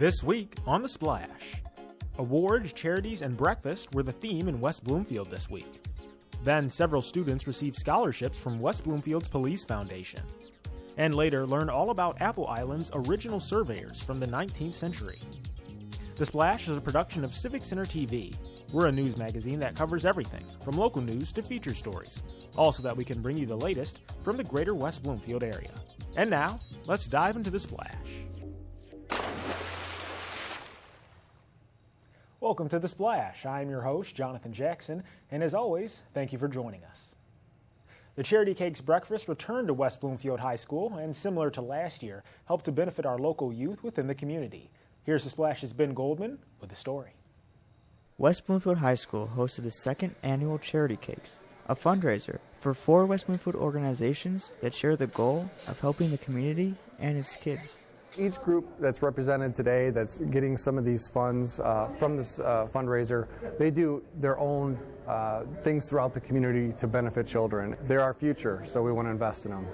This week on The Splash, awards, charities, and breakfast were the theme in West Bloomfield this week. Then several students received scholarships from West Bloomfield's Police Foundation. And later learned all about Apple Island's original surveyors from the 19th century. The Splash is a production of Civic Center TV. We're a news magazine that covers everything, from local news to feature stories, all so that we can bring you the latest from the greater West Bloomfield area. And now, let's dive into The Splash. Welcome to The Splash. I'm your host, Jonathan Jackson, and as always, thank you for joining us. The Charity Cakes Breakfast returned to West Bloomfield High School and, similar to last year, helped to benefit our local youth within the community. Here's The Splash's Ben Goldman with the story. West Bloomfield High School hosted the second annual Charity Cakes, a fundraiser for 4 West Bloomfield organizations that share the goal of helping the community and its kids. Each group that's represented today that's getting some of these funds from this fundraiser, they do their own things throughout the community to benefit children. They're our future, so we want to invest in them.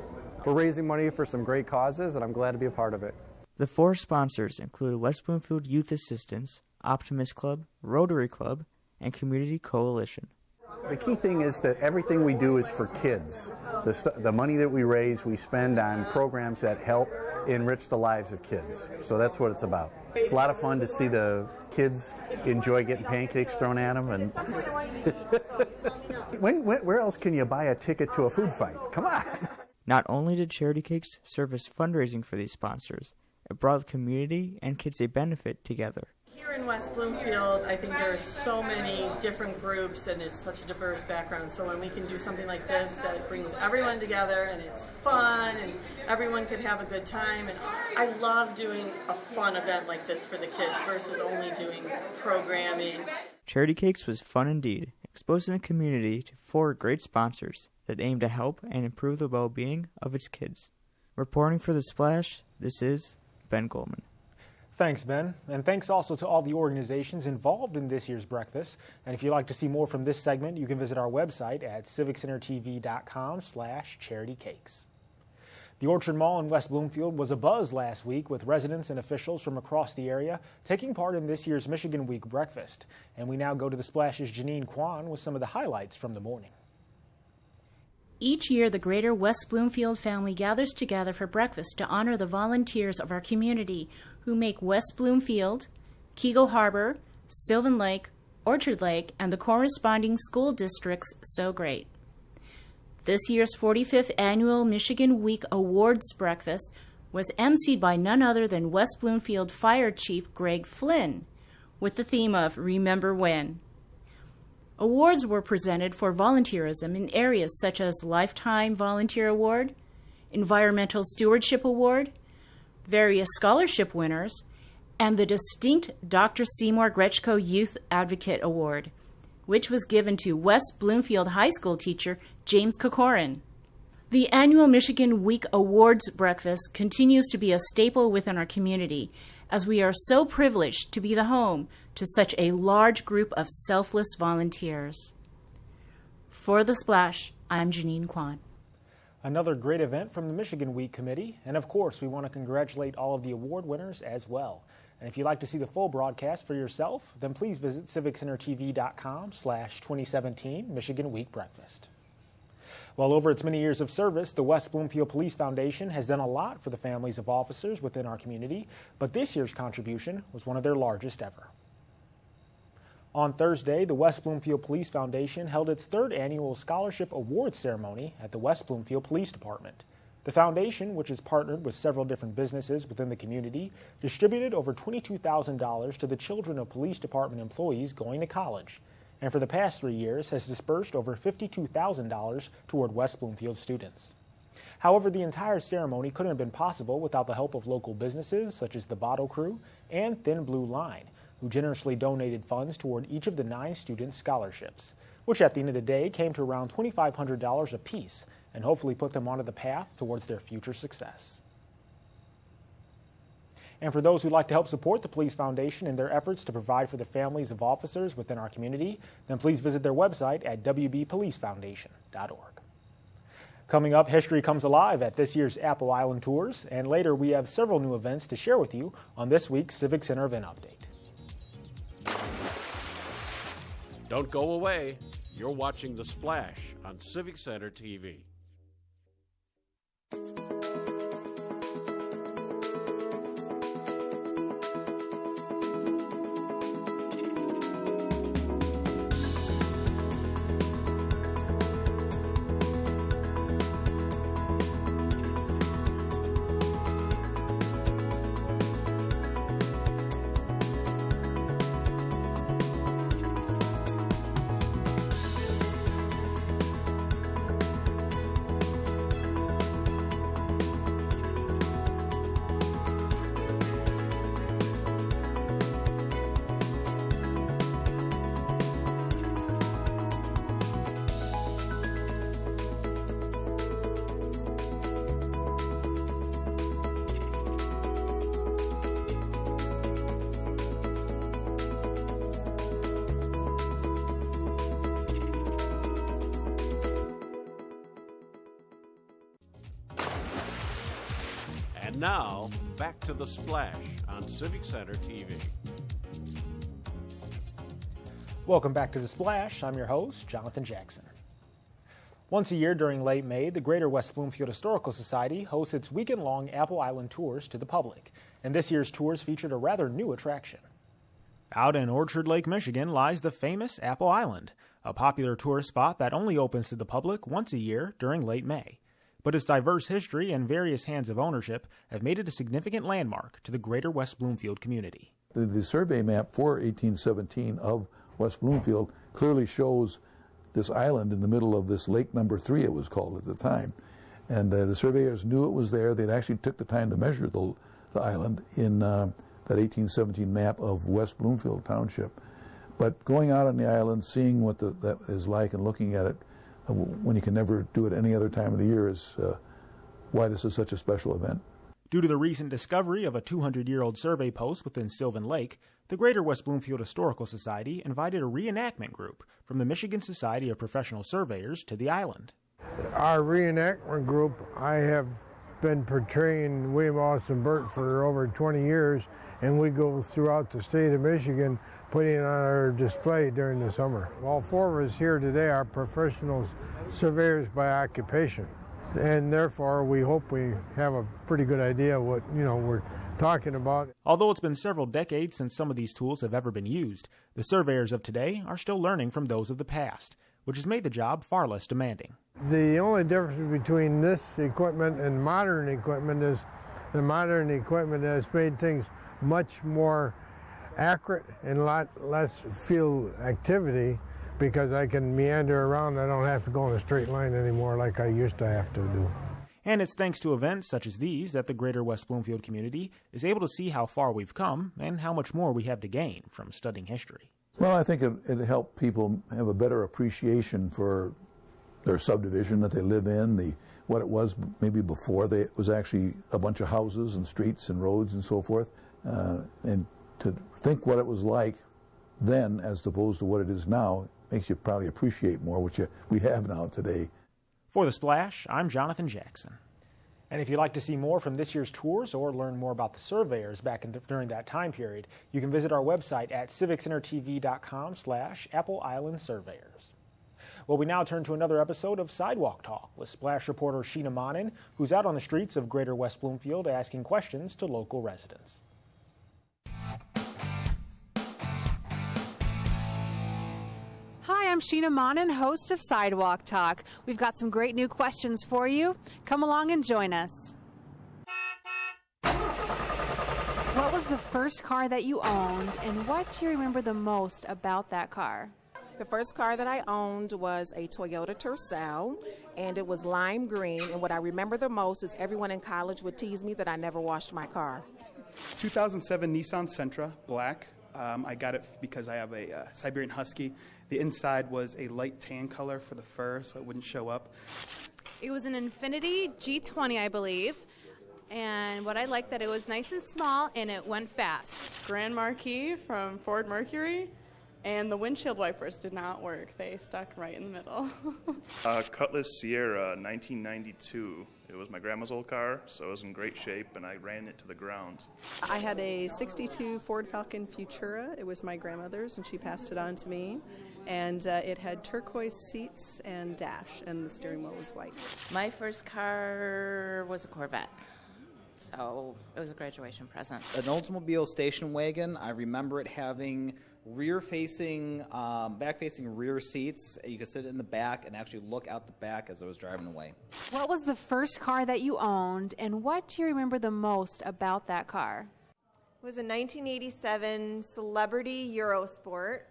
We're raising money for some great causes, and I'm glad to be a part of it. The 4 sponsors include West Bloomfield Youth Assistance, Optimist Club, Rotary Club, and Community Coalition. The key thing is that everything we do is for kids. The money that we raise, we spend on programs that help enrich the lives of kids. So that's what it's about. It's a lot of fun to see the kids enjoy getting pancakes thrown at them. And where else can you buy a ticket to a food fight? Come on. Not only did Charity Cakes serve as fundraising for these sponsors, it brought the community and kids a benefit together. Here in West Bloomfield, I think there are so many different groups and it's such a diverse background. So when we can do something like this that brings everyone together and it's fun and everyone could have a good time. And I love doing a fun event like this for the kids versus only doing programming. Charity Cakes was fun indeed, exposing the community to 4 great sponsors that aim to help and improve the well-being of its kids. Reporting for The Splash, this is Ben Goldman. Thanks, Ben, and thanks also to all the organizations involved in this year's breakfast. And if you'd like to see more from this segment, you can visit our website at civiccentertv.com/charitycakes. The Orchard Mall in West Bloomfield was abuzz last week with residents and officials from across the area taking part in this year's Michigan Week breakfast. And we now go to The Splash's Janine Kwan with some of the highlights from the morning. Each year, the greater West Bloomfield family gathers together for breakfast to honor the volunteers of our community who make West Bloomfield, Keego Harbor, Sylvan Lake, Orchard Lake, and the corresponding school districts so great. This year's 45th Annual Michigan Week Awards Breakfast was emceed by none other than West Bloomfield Fire Chief Greg Flynn, with the theme of Remember When. Awards were presented for volunteerism in areas such as Lifetime Volunteer Award, Environmental Stewardship Award, various scholarship winners, and the distinct Dr. Seymour Gretschko Youth Advocate Award, which was given to West Bloomfield High School teacher James Kokorin. The annual Michigan Week Awards Breakfast continues to be a staple within our community, as we are so privileged to be the home to such a large group of selfless volunteers. For The Splash, I'm Janine Kwan. Another great event from the Michigan Week Committee, and of course we want to congratulate all of the award winners as well. And if you'd like to see the full broadcast for yourself, then please visit civiccentertv.com/2017 Michigan Week Breakfast. Well, over its many years of service, the West Bloomfield Police Foundation has done a lot for the families of officers within our community, but this year's contribution was one of their largest ever. On Thursday, the West Bloomfield Police Foundation held its 3rd annual Scholarship Awards ceremony at the West Bloomfield Police Department. The foundation, which is partnered with several different businesses within the community, distributed over $22,000 to the children of police department employees going to college, and for the past 3 years has dispersed over $52,000 toward West Bloomfield students. However, the entire ceremony couldn't have been possible without the help of local businesses such as the Bottle Crew and Thin Blue Line, who generously donated funds toward each of the 9 students' scholarships, which at the end of the day came to around $2,500 apiece and hopefully put them onto the path towards their future success. And for those who'd like to help support the Police Foundation in their efforts to provide for the families of officers within our community, then please visit their website at wbpolicefoundation.org. Coming up, history comes alive at this year's Apple Island Tours, and later we have several new events to share with you on this week's Civic Center event update. Don't go away. You're watching The Splash on Civic Center TV. And now, back to The Splash on Civic Center TV. Welcome back to The Splash. I'm your host, Jonathan Jackson. Once a year during late May, the Greater West Bloomfield Historical Society hosts its weekend-long Apple Island tours to the public, and this year's tours featured a rather new attraction. Out in Orchard Lake, Michigan lies the famous Apple Island, a popular tourist spot that only opens to the public once a year during late May. But its diverse history and various hands of ownership have made it a significant landmark to the Greater West Bloomfield community. The survey map for 1817 of West Bloomfield clearly shows this island in the middle of this lake number 3, it was called at the time. And the surveyors knew it was there. They'd actually took the time to measure the island in that 1817 map of West Bloomfield Township. But going out on the island, seeing what that is like and looking at it when you can never do it any other time of the year is why this is such a special event. Due to the recent discovery of a 200-year-old survey post within Sylvan Lake, the Greater West Bloomfield Historical Society invited a reenactment group from the Michigan Society of Professional Surveyors to the island. Our reenactment group, I have been portraying William Austin Burt for over 20 years, and we go throughout the state of Michigan putting it on our display during the summer. All 4 of us here today are professional surveyors by occupation, and therefore we hope we have a pretty good idea what we're talking about. Although it's been several decades since some of these tools have ever been used, the surveyors of today are still learning from those of the past, which has made the job far less demanding. The only difference between this equipment and modern equipment is the modern equipment has made things much more accurate and a lot less field activity because I can meander around. I don't have to go in a straight line anymore like I used to have to do. And it's thanks to events such as these that the Greater West Bloomfield community is able to see how far we've come and how much more we have to gain from studying history. Well, I think it helped people have a better appreciation for their subdivision that they live in, what it was maybe before. It was actually a bunch of houses and streets and roads and so forth. And to think what it was like then as opposed to what it is now makes you probably appreciate more, which we have now today. For The Splash, I'm Jonathan Jackson. And if you'd like to see more from this year's tours or learn more about the surveyors back during that time period, you can visit our website at civiccentertv.com/Apple Island Surveyors. Well, we now turn to another episode of Sidewalk Talk with Splash reporter Sheena Monin, who's out on the streets of Greater West Bloomfield asking questions to local residents. Hi, I'm Sheena Monin, host of Sidewalk Talk. We've got some great new questions for you. Come along and join us. What was the first car that you owned, and what do you remember the most about that car? The first car that I owned was a Toyota Tercel, and it was lime green, and what I remember the most is everyone in college would tease me that I never washed my car. 2007 Nissan Sentra, black. I got it because I have a Siberian Husky. The inside was a light tan color for the fur, so it wouldn't show up. It was an Infiniti G20, I believe. And what I liked that it was nice and small and it went fast. Grand Marquis from Ford Mercury. And the windshield wipers did not work. They stuck right in the middle. Cutlass Sierra, 1992. It was my grandma's old car, so it was in great shape, and I ran it to the ground. I had a 62 Ford Falcon Futura. It was my grandmother's, and she passed it on to me. And it had turquoise seats and dash, and the steering wheel was white. My first car was a Corvette. So it was a graduation present. An Oldsmobile station wagon. I remember it having back-facing rear seats. You could sit in the back and actually look out the back as I was driving away. What was the first car that you owned, and what do you remember the most about that car? It was a 1987 Celebrity Eurosport,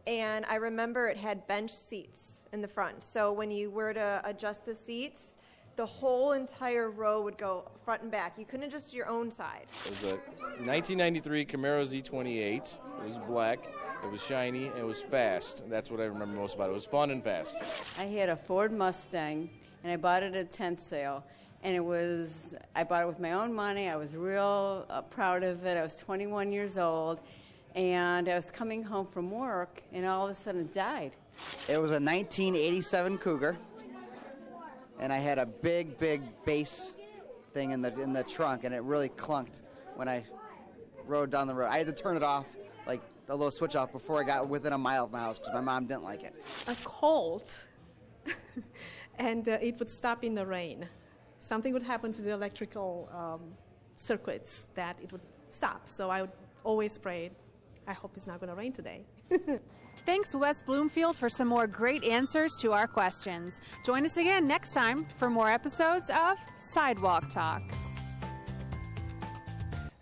and I remember it had bench seats in the front. So when you were to adjust the seats, the whole entire row would go front and back. You couldn't adjust your own side. It was a 1993 Camaro Z28. It was black, it was shiny, and it was fast. That's what I remember most about it. It was fun and fast. I had a Ford Mustang, and I bought it at a tent sale. And I bought it with my own money. I was real proud of it. I was 21 years old, and I was coming home from work, and all of a sudden it died. It was a 1987 Cougar. And I had a big bass thing in the trunk, and it really clunked when I rode down the road. I had to turn it off, like a little switch off, before I got within a mile of my house because my mom didn't like it. A Colt, and it would stop in the rain. Something would happen to the electrical circuits that it would stop. So I would always pray, I hope it's not going to rain today. Thanks, West Bloomfield, for some more great answers to our questions. Join us again next time for more episodes of Sidewalk Talk.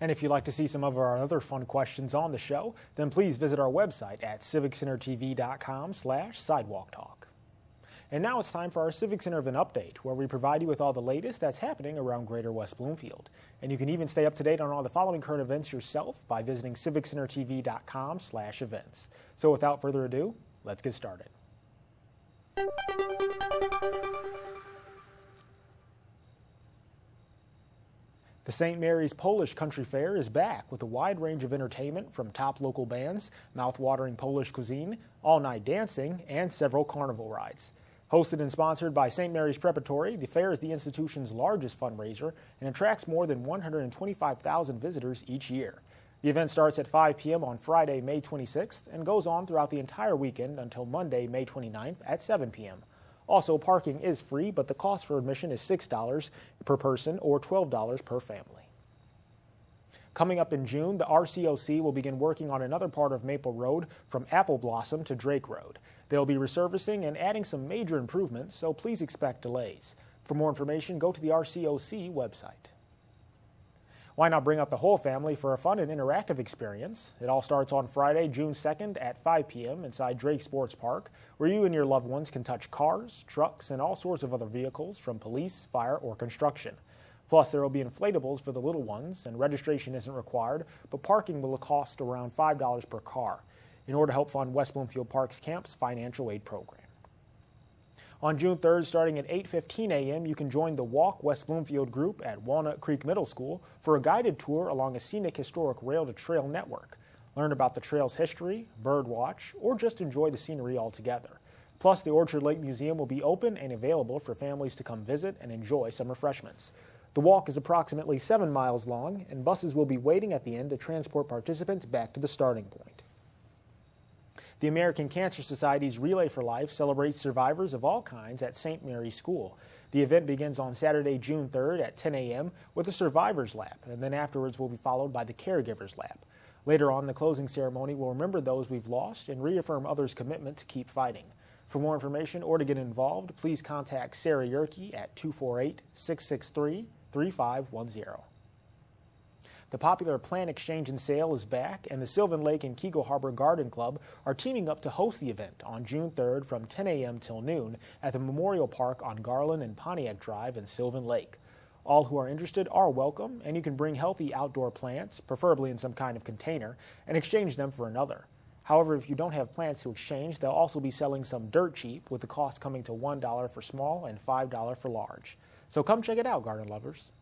And if you'd like to see some of our other fun questions on the show, then please visit our website at civiccentertv.com/sidewalktalk. And now it's time for our Civic Center event update, where we provide you with all the latest that's happening around Greater West Bloomfield. And you can even stay up to date on all the following current events yourself by visiting civiccentertv.com/events. So without further ado, let's get started. The St. Mary's Polish Country Fair is back with a wide range of entertainment from top local bands, mouth-watering Polish cuisine, all-night dancing, and several carnival rides. Hosted and sponsored by St. Mary's Preparatory, the fair is the institution's largest fundraiser and attracts more than 125,000 visitors each year. The event starts at 5 p.m. on Friday, May 26th, and goes on throughout the entire weekend until Monday, May 29th at 7 p.m. Also, parking is free, but the cost for admission is $6 per person or $12 per family. Coming up in June, the RCOC will begin working on another part of Maple Road from Apple Blossom to Drake Road. They'll be resurfacing and adding some major improvements, so please expect delays. For more information, go to the RCOC website. Why not bring up the whole family for a fun and interactive experience? It all starts on Friday, June 2nd at 5 p.m. inside Drake Sports Park, where you and your loved ones can touch cars, trucks, and all sorts of other vehicles from police, fire, or construction. Plus, there will be inflatables for the little ones, and registration isn't required, but parking will cost around $5 per car in order to help fund West Bloomfield Parks Camp's financial aid program. On June 3rd, starting at 8:15 a.m., you can join the Walk West Bloomfield group at Walnut Creek Middle School for a guided tour along a scenic historic rail-to-trail network. Learn about the trail's history, bird watch, or just enjoy the scenery altogether. Plus, the Orchard Lake Museum will be open and available for families to come visit and enjoy some refreshments. The walk is approximately 7 miles long, and buses will be waiting at the end to transport participants back to the starting point. The American Cancer Society's Relay for Life celebrates survivors of all kinds at St. Mary's School. The event begins on Saturday, June 3rd at 10 a.m. with a Survivors Lap, and then afterwards will be followed by the Caregivers Lap. Later on, the closing ceremony will remember those we've lost and reaffirm others' commitment to keep fighting. For more information or to get involved, please contact Sarah Yerke at 248-663-3510. The popular Plant Exchange and Sale is back, and the Sylvan Lake and Keego Harbor Garden Club are teaming up to host the event on June 3rd from 10 a.m. till noon at the Memorial Park on Garland and Pontiac Drive in Sylvan Lake. All who are interested are welcome, and you can bring healthy outdoor plants, preferably in some kind of container, and exchange them for another. However, if you don't have plants to exchange, they'll also be selling some dirt cheap, with the cost coming to $1 for small and $5 for large. So come check it out, garden lovers.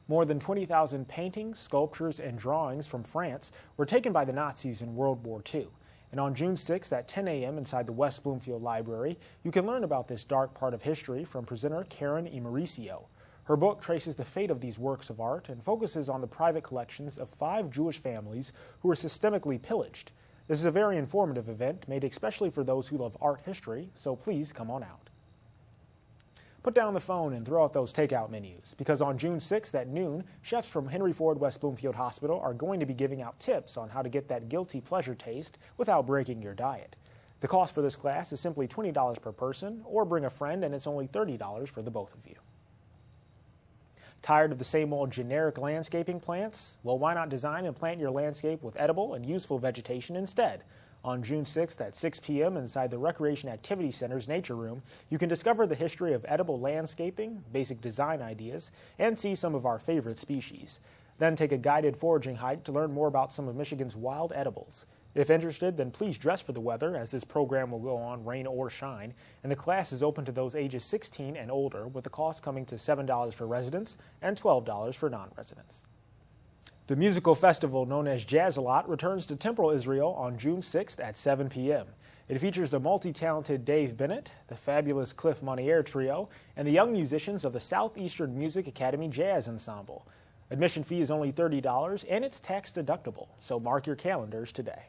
More than 20,000 paintings, sculptures, and drawings from France were taken by the Nazis in World War II, And on June 6th at 10 a.m. inside the West Bloomfield Library, you can learn about this dark part of history from presenter Karen Imaricio. Her book traces the fate of these works of art and focuses on the private collections of 5 Jewish families who were systemically pillaged. This is a very informative event made especially for those who love art history, so please come on out. Put down the phone and throw out those takeout menus, because on June 6th at noon, chefs from Henry Ford West Bloomfield Hospital are going to be giving out tips on how to get that guilty pleasure taste without breaking your diet. The cost for this class is simply $20 per person, or bring a friend and it's only $30 for the both of you. Tired of the same old generic landscaping plants? Well, why not design and plant your landscape with edible and useful vegetation instead? On June 6th at 6 p.m. inside the Recreation Activity Center's Nature Room, you can discover the history of edible landscaping, basic design ideas, and see some of our favorite species. Then take a guided foraging hike to learn more about some of Michigan's wild edibles. If interested, then please dress for the weather, as this program will go on rain or shine, and the class is open to those ages 16 and older, with the cost coming to $7 for residents and $12 for non-residents. The musical festival known as Jazz-A-Lot returns to Temporal Israel on June 6th at 7 p.m. It features the multi-talented Dave Bennett, the fabulous Cliff Monnier Trio, and the young musicians of the Southeastern Music Academy Jazz Ensemble. Admission fee is only $30 and it's tax deductible, so mark your calendars today.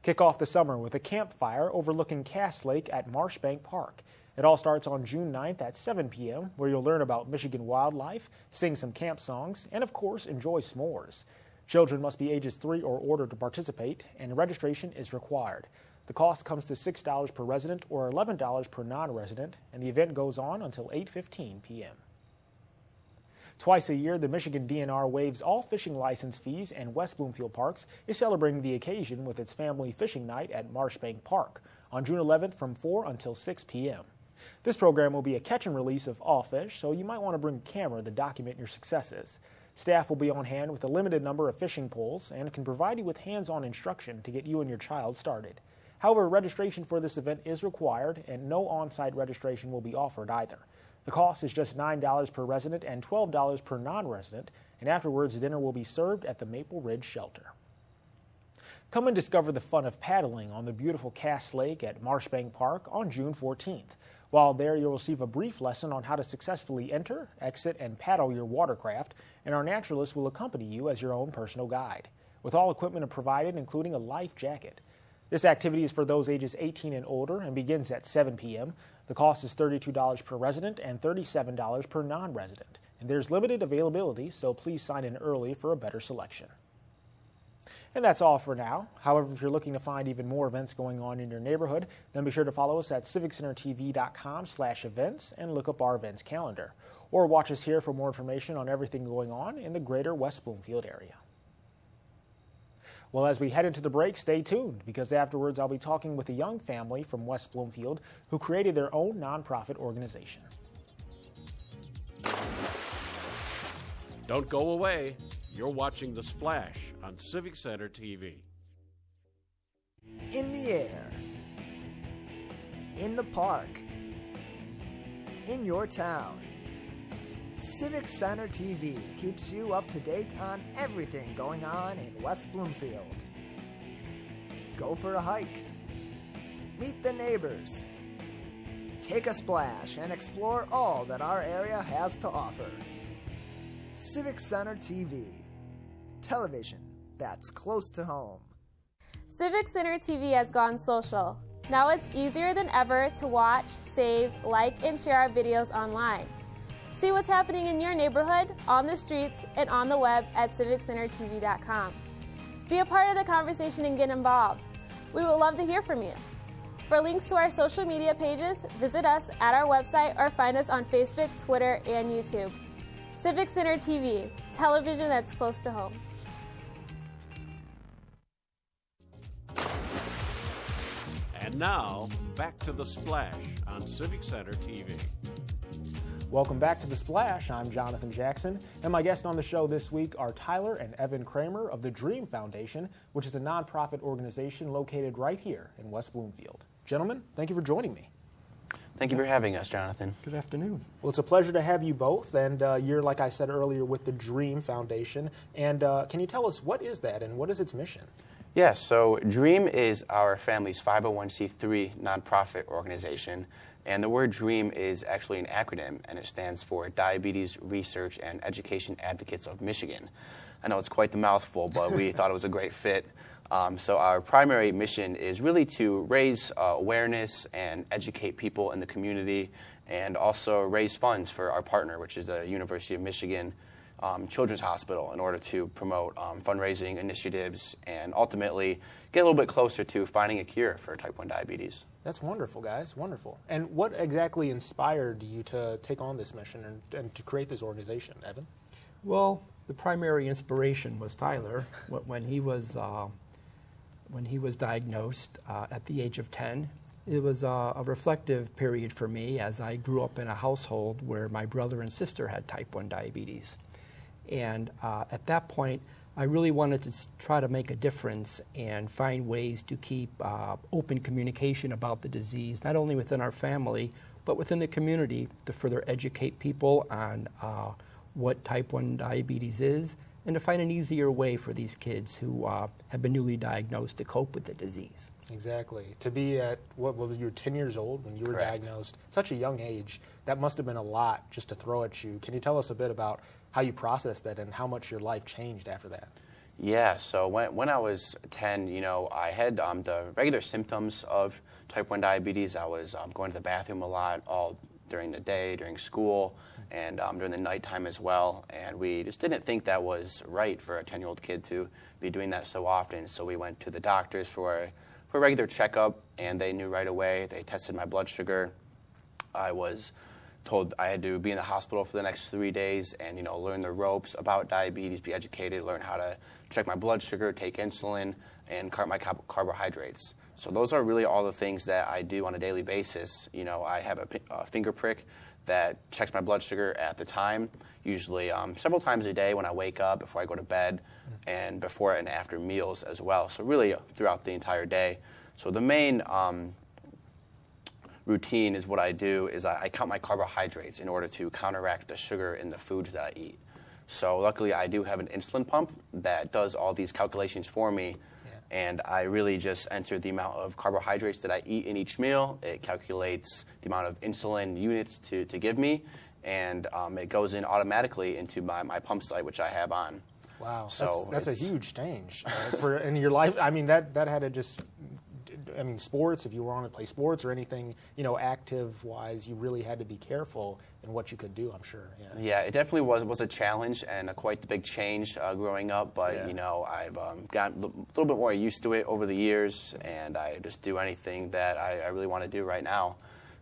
Kick off the summer with a campfire overlooking Cass Lake at Marshbank Park. It all starts on June 9th at 7 p.m., where you'll learn about Michigan wildlife, sing some camp songs, and of course enjoy s'mores. Children must be ages 3 or older to participate, and registration is required. The cost comes to $6 per resident or $11 per non-resident, and the event goes on until 8:15 p.m. Twice a year, the Michigan DNR waives all fishing license fees, and West Bloomfield Parks is celebrating the occasion with its family fishing night at Marshbank Park on June 11th from 4 until 6 p.m. This program will be a catch and release of all fish, so you might want to bring a camera to document your successes. Staff will be on hand with a limited number of fishing poles and can provide you with hands-on instruction to get you and your child started. However, registration for this event is required, and no on-site registration will be offered either. The cost is just $9 per resident and $12 per non-resident, and afterwards dinner will be served at the Maple Ridge Shelter. Come and discover the fun of paddling on the beautiful Cass Lake at Marshbank Park on June 14th. While there, you'll receive a brief lesson on how to successfully enter, exit, and paddle your watercraft, and our naturalist will accompany you as your own personal guide, with all equipment provided, including a life jacket. This activity is for those ages 18 and older and begins at 7 p.m. The cost is $32 per resident and $37 per non-resident, and there's limited availability, so please sign in early for a better selection. And that's all for now. However, if you're looking to find even more events going on in your neighborhood, then be sure to follow us at civiccentertv.com/events and look up our events calendar. Or watch us here for more information on everything going on in the greater West Bloomfield area. Well, as we head into the break, stay tuned, because afterwards I'll be talking with a young family from West Bloomfield who created their own nonprofit organization. Don't go away. You're watching The Splash on Civic Center TV. In the air, in the park, in your town, Civic Center TV keeps you up to date on everything going on in West Bloomfield. Go for a hike, meet the neighbors, take a splash, and explore all that our area has to offer. Civic Center TV, television that's close to home. Civic Center TV has gone social. Now it's easier than ever to watch, save, like, and share our videos online. See what's happening in your neighborhood, on the streets, and on the web at civiccentertv.com. Be a part of the conversation and get involved. We would love to hear from you. For links to our social media pages, visit us at our website or find us on Facebook, Twitter, and YouTube. Civic Center TV, television that's close to home. And now, back to The Splash on Civic Center TV. Welcome back to The Splash. I'm Jonathan Jackson, and my guests on the show this week are Tyler and Evan Kramer of the D.R.E.A.M Foundation, which is a nonprofit organization located right here in West Bloomfield. Gentlemen, thank you for joining me. Thank you for having us, Jonathan. Good afternoon. Well, it's a pleasure to have you both, and you're, like I said earlier, with the D.R.E.A.M Foundation. And can you tell us, what is that and what is its mission? Yeah, so D.R.E.A.M is our family's 501c3 nonprofit organization, and the word D.R.E.A.M is actually an acronym, and it stands for Diabetes Research and Education Advocates of Michigan. I know it's quite the mouthful, but we thought it was a great fit. So our primary mission is really to raise awareness and educate people in the community, and also raise funds for our partner, which is the University of Michigan Children's Hospital, in order to promote fundraising initiatives and ultimately get a little bit closer to finding a cure for type 1 diabetes. That's wonderful, guys. Wonderful. And what exactly inspired you to take on this mission and to create this organization, Evan? Well, the primary inspiration was Tyler when he was diagnosed at the age of 10. It was a reflective period for me, as I grew up in a household where my brother and sister had type 1 diabetes. And at that point, I really wanted to try to make a difference and find ways to keep open communication about the disease, not only within our family, but within the community, to further educate people on what type 1 diabetes is, and to find an easier way for these kids who have been newly diagnosed to cope with the disease. Exactly. To be at, what was you, 10 years old when you were Correct. diagnosed, such a young age, that must have been a lot just to throw at you. Can you tell us a bit about how you processed that and how much your life changed after that? Yeah, so when I was 10, I had the regular symptoms of type 1 diabetes. I was going to the bathroom a lot, all during the day, during school, and during the nighttime as well. And we just didn't think that was right for a 10-year-old kid to be doing that so often. So we went to the doctors for a regular checkup, and they knew right away. They tested my blood sugar. I was told I had to be in the hospital for the next 3 days and, learn the ropes about diabetes, be educated, learn how to check my blood sugar, take insulin, and cut my carbohydrates. So those are really all the things that I do on a daily basis. I have a finger prick that checks my blood sugar at the time, usually several times a day when I wake up, before I go to bed, and before and after meals as well. So really throughout the entire day. So the main routine is what I do is I count my carbohydrates in order to counteract the sugar in the foods that I eat. So luckily I do have an insulin pump that does all these calculations for me, and I really just enter the amount of carbohydrates that I eat in each meal. It calculates the amount of insulin units to give me, and it goes in automatically into my pump site, which I have on. Wow, so that's a huge change in your life. I mean, that had to just, sports, if you were on to play sports or anything, active-wise, you really had to be careful in what you could do, I'm sure. Yeah, it definitely was a challenge and quite the big change growing up, but, I've gotten a little bit more used to it over the years, and I just do anything that I really want to do right now.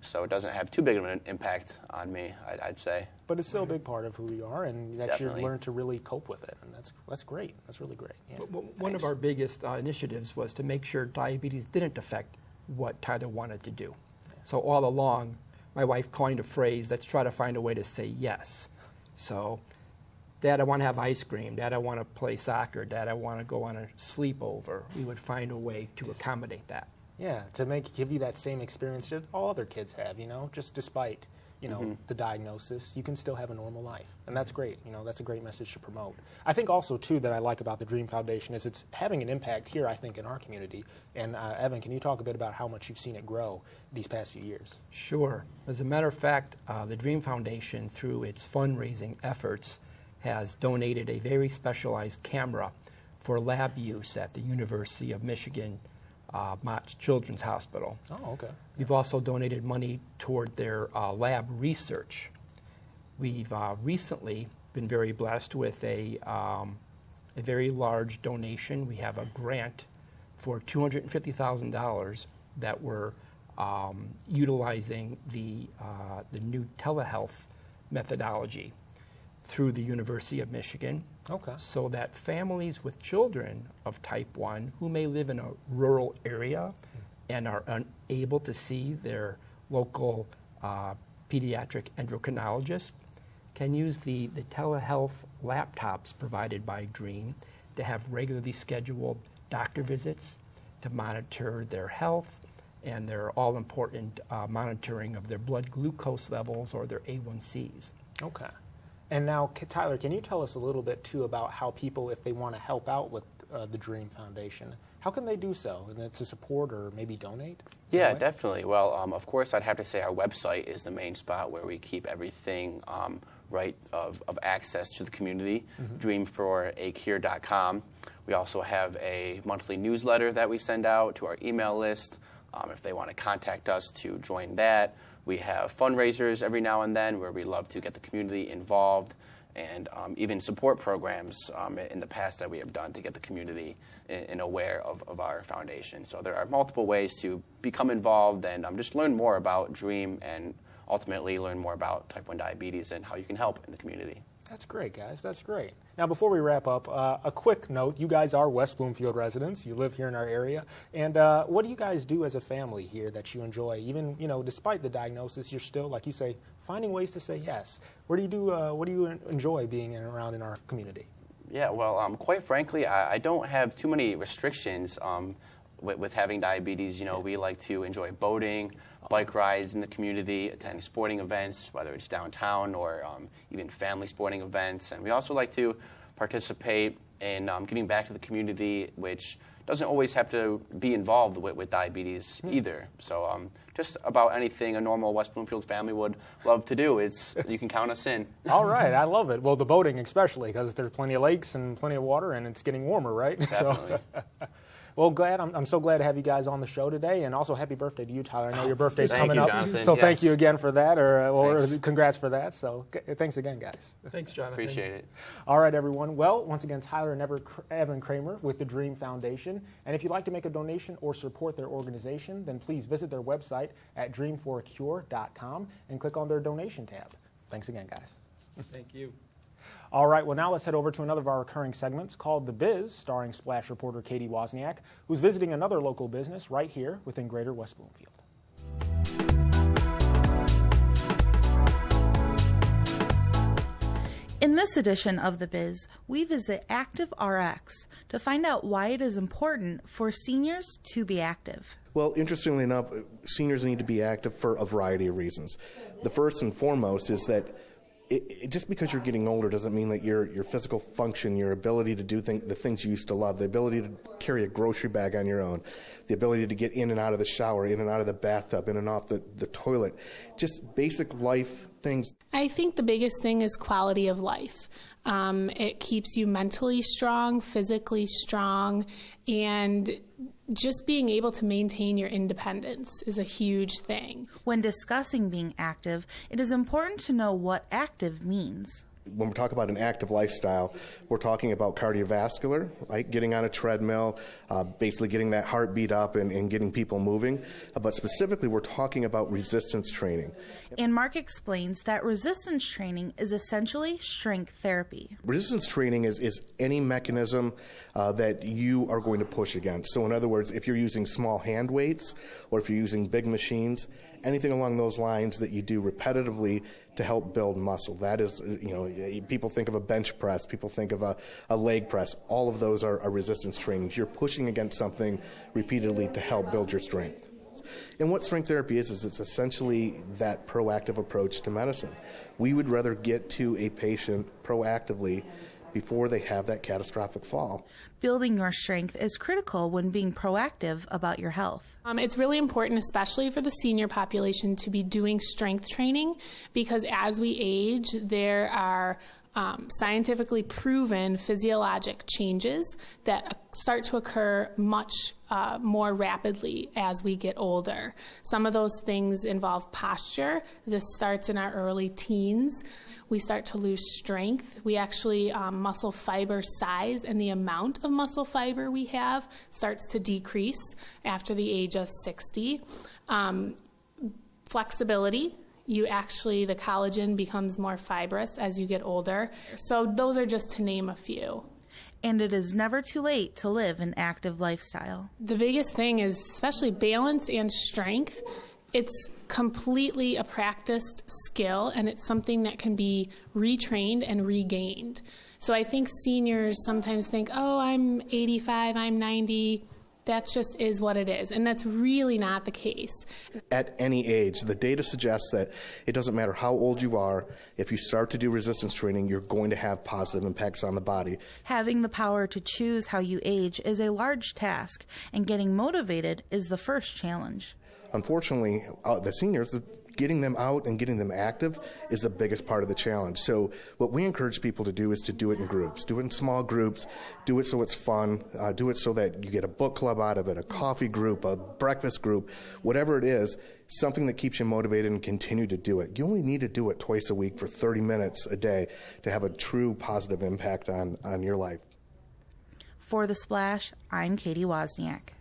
So it doesn't have too big of an impact on me, I'd say. But it's still a big part of who you are, and that Definitely. you learn to really cope with it, and that's great. That's really great. Yeah. One of our biggest initiatives was to make sure diabetes didn't affect what Tyler wanted to do. So all along, my wife coined a phrase, let's try to find a way to say yes. So, Dad, I want to have ice cream. Dad, I want to play soccer. Dad, I want to go on a sleepover. We would find a way to accommodate that. Yeah, to give you that same experience that all other kids have, just despite, the diagnosis, you can still have a normal life. And that's great. That's a great message to promote. I think also, too, that I like about the D.R.E.A.M Foundation is it's having an impact here, I think, in our community. And Evan, can you talk a bit about how much you've seen it grow these past few years? Sure. As a matter of fact, the D.R.E.A.M Foundation, through its fundraising efforts, has donated a very specialized camera for lab use at the University of Michigan Mott Children's Hospital. Oh, okay. We've also donated money toward their lab research. We've recently been very blessed with a very large donation. We have a grant for $250,000 that we're utilizing the new telehealth methodology through the University of Michigan. Okay. So that families with children of type 1 who may live in a rural area and are unable to see their local pediatric endocrinologist can use the telehealth laptops provided by D.R.E.A.M to have regularly scheduled doctor visits to monitor their health and their all-important monitoring of their blood glucose levels or their A1Cs. Okay. And now, Tyler, can you tell us a little bit, too, about how people, if they want to help out with the D.R.E.A.M Foundation, how can they do so? And to support or maybe donate? Yeah, definitely. Well, of course, I'd have to say our website is the main spot where we keep everything of access to the community, dreamforacure.com. We also have a monthly newsletter that we send out to our email list. If they want to contact us to join that. We have fundraisers every now and then where we love to get the community involved, and even support programs in the past that we have done to get the community aware of our foundation. So there are multiple ways to become involved and just learn more about D.R.E.A.M and ultimately learn more about type 1 diabetes and how you can help in the community. That's great, guys. That's great. Now, before we wrap up, a quick note. You guys are West Bloomfield residents. You live here in our area. And what do you guys do as a family here that you enjoy? Even, despite the diagnosis, you're still, like you say, finding ways to say yes. What do you enjoy being around in our community? Yeah, well, quite frankly, I don't have too many restrictions with having diabetes. We like to enjoy boating, bike rides in the community, attending sporting events, whether it's downtown or even family sporting events. And we also like to participate in giving back to the community, which doesn't always have to be involved with diabetes either. So just about anything a normal West Bloomfield family would love to do, you can count us in. All right, I love it. Well, the boating especially, because there's plenty of lakes and plenty of water, and it's getting warmer, right? Definitely. Well, I'm so glad to have you guys on the show today, and also happy birthday to you, Tyler. I know your birthday's coming up, Jonathan. so Yes. thank you again for that, or congrats for that. So thanks again, guys. Thanks, Jonathan. Appreciate it. All right, everyone. Well, once again, Tyler and Evan Kramer with the D.R.E.A.M Foundation. And if you'd like to make a donation or support their organization, then please visit their website at dreamforacure.com and click on their donation tab. Thanks again, guys. Thank you. All right, well, now let's head over to another of our recurring segments called The Biz, starring Splash reporter Katie Wozniak, who's visiting another local business right here within Greater West Bloomfield. In this edition of The Biz, we visit ActiveRx to find out why it is important for seniors to be active. Well, interestingly enough, seniors need to be active for a variety of reasons. The first and foremost is that just because you're getting older doesn't mean that your physical function, your ability to do the things you used to love, the ability to carry a grocery bag on your own, the ability to get in and out of the shower, in and out of the bathtub, in and off the toilet, just basic life things. I think the biggest thing is quality of life. It keeps you mentally strong, physically strong, and just being able to maintain your independence is a huge thing. When discussing being active, it is important to know what active means. When we talk about an active lifestyle, we're talking about cardiovascular, right? Getting on a treadmill, basically getting that heartbeat up and getting people moving. But specifically, we're talking about resistance training. And Mark explains that resistance training is essentially strength therapy. Resistance training is any mechanism that you are going to push against. So in other words, if you're using small hand weights or if you're using big machines, anything along those lines that you do repetitively to help build muscle. That is, people think of a bench press, people think of a leg press. All of those are resistance trainings. You're pushing against something repeatedly to help build your strength. And what strength therapy is it's essentially that proactive approach to medicine. We would rather get to a patient proactively before they have that catastrophic fall. Building your strength is critical when being proactive about your health. It's really important, especially for the senior population, to be doing strength training because as we age, there are scientifically proven physiologic changes that start to occur much more rapidly as we get older. Some of those things involve posture. This starts in our early teens. We start to lose strength. We actually, muscle fiber size and the amount of muscle fiber we have starts to decrease after the age of 60. Flexibility. The collagen becomes more fibrous as you get older. So those are just to name a few. And it is never too late to live an active lifestyle. The biggest thing is especially balance and strength. It's completely a practiced skill, and it's something that can be retrained and regained. So I think seniors sometimes think, oh, I'm 85, I'm 90, that just is what it is, and that's really not the case. At any age, the data suggests that it doesn't matter how old you are, if you start to do resistance training, you're going to have positive impacts on the body. Having the power to choose how you age is a large task, and getting motivated is the first challenge. Unfortunately, the seniors, getting them out and getting them active is the biggest part of the challenge. So what we encourage people to do is to do it in groups. Do it in small groups. Do it so it's fun. Do it so that you get a book club out of it, a coffee group, a breakfast group, whatever it is, something that keeps you motivated and continue to do it. You only need to do it twice a week for 30 minutes a day to have a true positive impact on your life. For The Splash, I'm Katie Wozniak.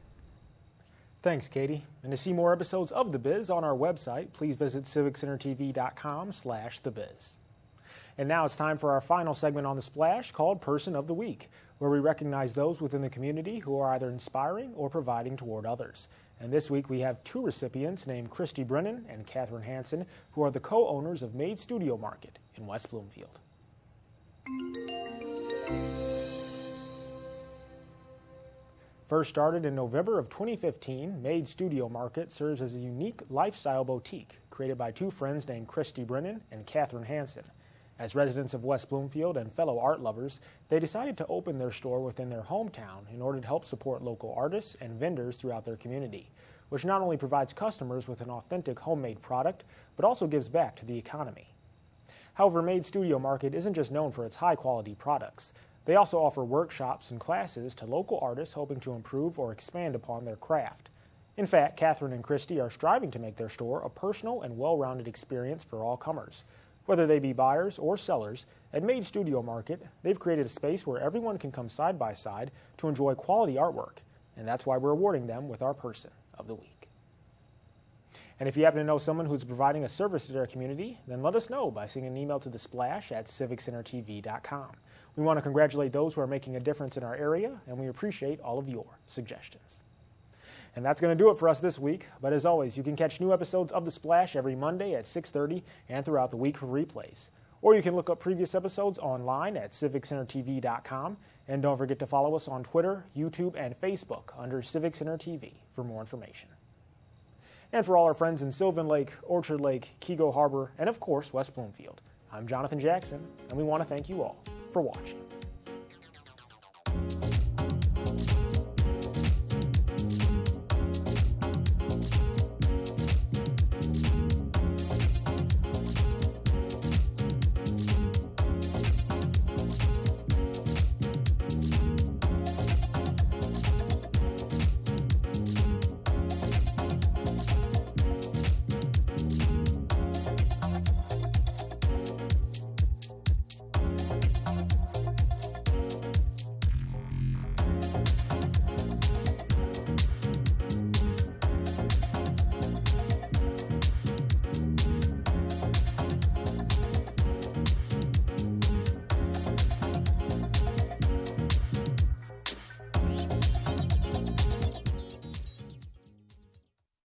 Thanks, Katie. And to see more episodes of The Biz on our website, please visit civiccentertv.com/thebiz. And now it's time for our final segment on The Splash called Person of the Week, where we recognize those within the community who are either inspiring or providing toward others. And this week we have two recipients named Christy Brennan and Catherine Hansen, who are the co-owners of Made Studio Market in West Bloomfield. First started in November of 2015, Made Studio Market serves as a unique lifestyle boutique created by two friends named Christy Brennan and Catherine Hansen. As residents of West Bloomfield and fellow art lovers, they decided to open their store within their hometown in order to help support local artists and vendors throughout their community, which not only provides customers with an authentic homemade product, but also gives back to the economy. However, Made Studio Market isn't just known for its high-quality products. They also offer workshops and classes to local artists hoping to improve or expand upon their craft. In fact, Catherine and Christy are striving to make their store a personal and well-rounded experience for all comers. Whether they be buyers or sellers, at Made Studio Market, they've created a space where everyone can come side by side to enjoy quality artwork, and that's why we're awarding them with our Person of the Week. And if you happen to know someone who's providing a service to their community, then let us know by sending an email to thesplash@civiccentertv.com. We want to congratulate those who are making a difference in our area, and we appreciate all of your suggestions. And that's going to do it for us this week. But as always, you can catch new episodes of The Splash every Monday at 6:30 and throughout the week for replays. Or you can look up previous episodes online at civiccentertv.com. And don't forget to follow us on Twitter, YouTube, and Facebook under Civic Center TV for more information. And for all our friends in Sylvan Lake, Orchard Lake, Kego Harbor, and of course, West Bloomfield, I'm Jonathan Jackson, and we want to thank you all for watching.